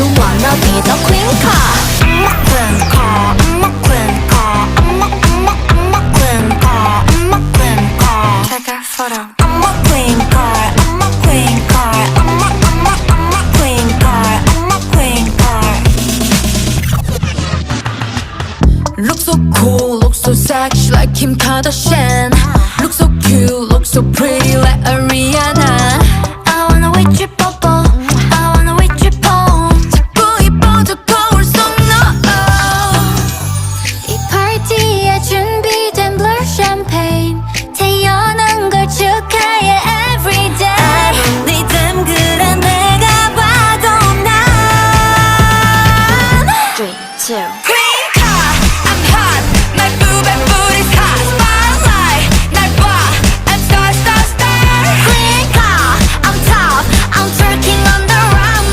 you wanna be the queen car? I'm a queen car, I'm a queen car, I'm a queen car, I'm a queen car. Take a photo. I'm a queen car, I'm a queen car, I'm a queen car, I'm a queen car. Look so cool, look so sexy like Kim Kardashian. Look so cute, look so pretty like Ariana.